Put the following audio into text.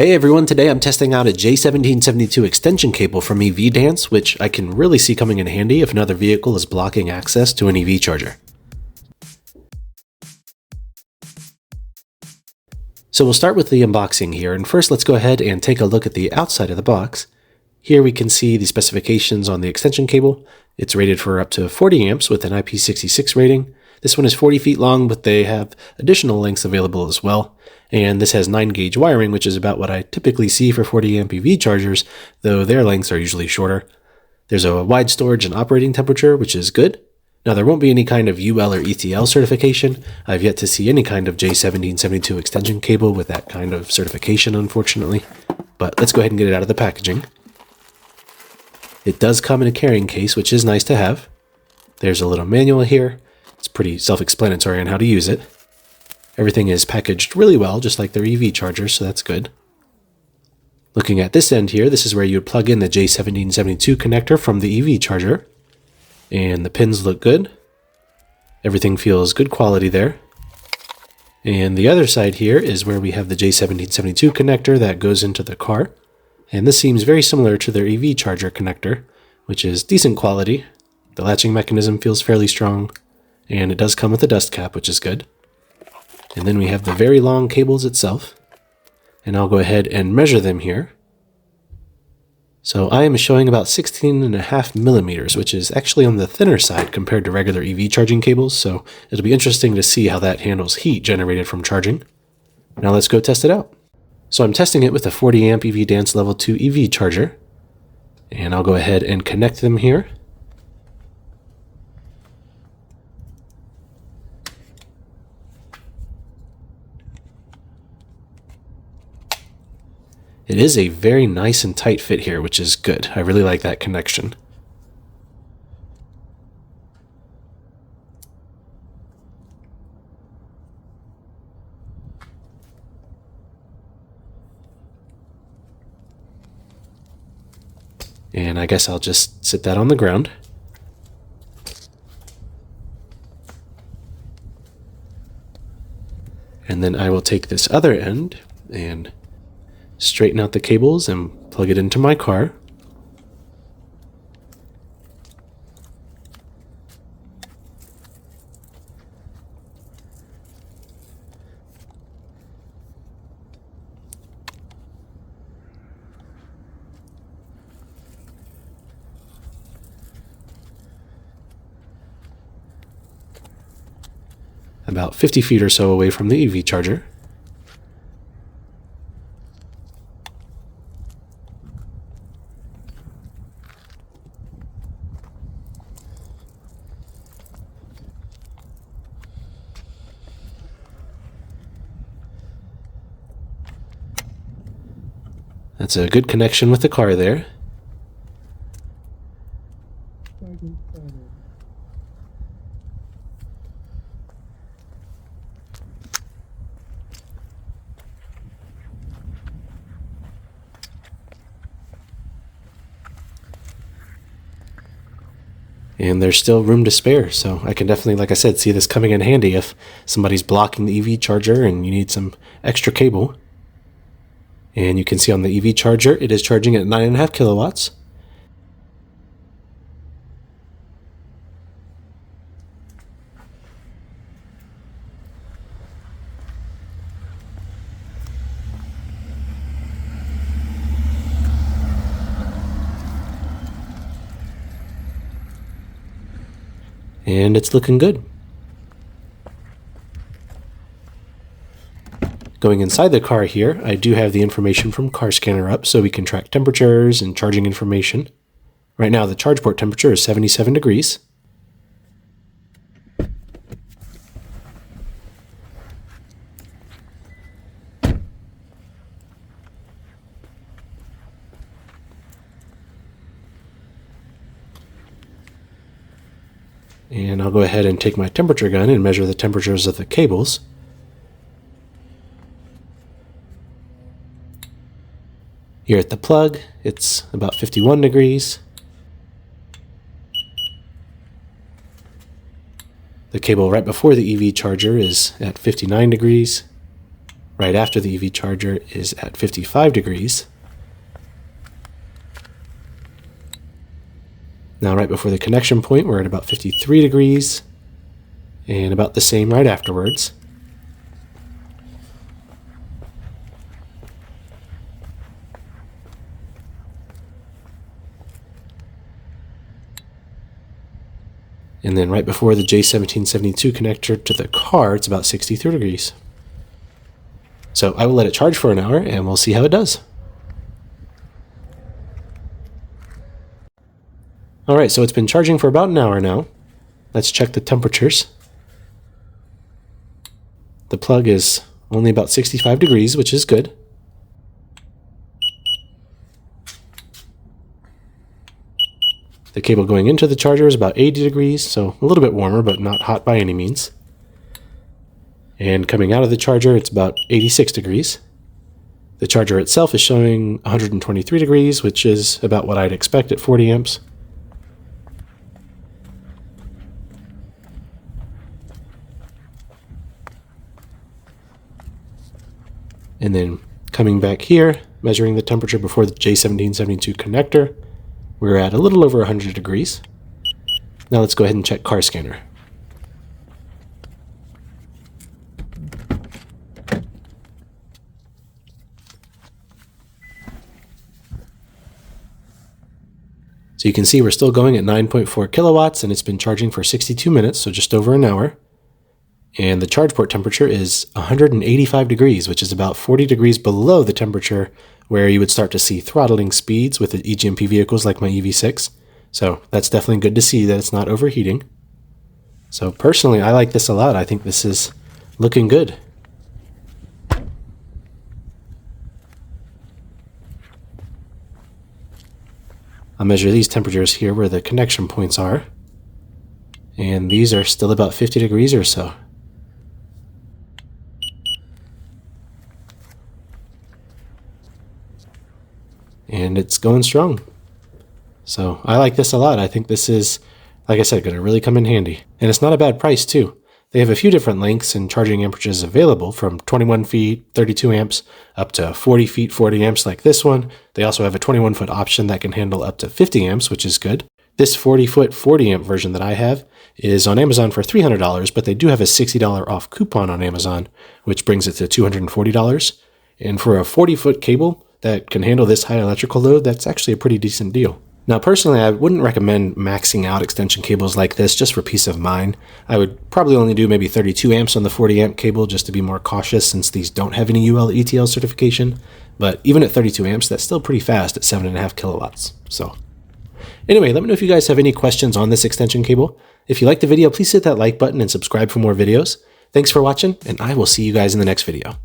Hey everyone, today I'm testing out a J1772 extension cable from EVDance, which I can really see coming in handy if another vehicle is blocking access to an EV charger. So we'll start with the unboxing here, and first let's go ahead and take a look at the outside of the box. Here we can see the specifications on the extension cable. It's rated for up to 40 amps with an IP66 rating. This one is 40 feet long, but they have additional lengths available as well. And this has 9-gauge wiring, which is about what I typically see for 40 amp EV chargers, though their lengths are usually shorter. There's a wide storage and operating temperature, which is good. Now there won't be any kind of UL or ETL certification. I've yet to see any kind of J1772 extension cable with that kind of certification, unfortunately. But let's go ahead and get it out of the packaging. It does come in a carrying case, which is nice to have. There's a little manual here. It's pretty self-explanatory on how to use it. Everything is packaged really well, just like their EV chargers, so that's good. Looking at this end here, this is where you would plug in the J1772 connector from the EV charger. And the pins look good. Everything feels good quality there. And the other side here is where we have the J1772 connector that goes into the car. And this seems very similar to their EV charger connector, which is decent quality. The latching mechanism feels fairly strong, and it does come with a dust cap, which is good. And then we have the very long cables itself, and I'll go ahead and measure them here. So I am showing about 16.5 millimeters, which is actually on the thinner side compared to regular EV charging cables, so it'll be interesting to see how that handles heat generated from charging. Now let's go test it out. So I'm testing it with a 40 amp EVDance Level 2 EV charger, and I'll go ahead and connect them here. It is a very nice and tight fit here, which is good. I really like that connection. And I guess I'll just sit that on the ground. And then I will take this other end and straighten out the cables and plug it into my car. About 50 feet or so away from the EV charger. That's a good connection with the car there. And there's still room to spare, so I can definitely, like I said, see this coming in handy if somebody's blocking the EV charger and you need some extra cable. And you can see on the EV charger, it is charging at 9.5 kilowatts. And it's looking good. Going inside the car here, I do have the information from Car Scanner up so we can track temperatures and charging information. Right now the charge port temperature is 77 degrees. And I'll go ahead and take my temperature gun and measure the temperatures of the cables. Here at the plug, it's about 51 degrees. The cable right before the EV charger is at 59 degrees. Right after the EV charger is at 55 degrees. Now right before the connection point, we're at about 53 degrees, and about the same right afterwards. And then right before the J1772 connector to the car, it's about 63 degrees. So I will let it charge for an hour and we'll see how it does. Alright, so it's been charging for about an hour now. Let's check the temperatures. The plug is only about 65 degrees, which is good. The cable going into the charger is about 80 degrees, so a little bit warmer, but not hot by any means. And coming out of the charger, it's about 86 degrees. The charger itself is showing 123 degrees, which is about what I'd expect at 40 amps. And then coming back here, measuring the temperature before the J1772 connector, we're at a little over 100 degrees. Now let's go ahead and check car scanner. So you can see we're still going at 9.4 kilowatts and it's been charging for 62 minutes, so just over an hour. And the charge port temperature is 185 degrees, which is about 40 degrees below the temperature where you would start to see throttling speeds with the eGMP vehicles like my EV6. So that's definitely good to see that it's not overheating. So personally, I like this a lot. I think this is looking good. I'll measure these temperatures here where the connection points are. And these are still about 50 degrees or so. And it's going strong. So I like this a lot. I think this is, like I said, going to really come in handy. And it's not a bad price too. They have a few different lengths and charging amperages available, from 21 feet, 32 amps, up to 40 feet, 40 amps like this one. They also have a 21-foot option that can handle up to 50 amps, which is good. This 40-foot, 40 amp version that I have is on Amazon for $300, but they do have a $60 off coupon on Amazon, which brings it to $240. And for a 40-foot cable that can handle this high electrical load, that's actually a pretty decent deal. Now personally, I wouldn't recommend maxing out extension cables like this just for peace of mind. I would probably only do maybe 32 amps on the 40 amp cable just to be more cautious, since these don't have any UL ETL certification. But even at 32 amps, that's still pretty fast at 7.5 kilowatts. So anyway, let me know if you guys have any questions on this extension cable. If you liked the video, please hit that like button and subscribe for more videos. Thanks for watching, and I will see you guys in the next video.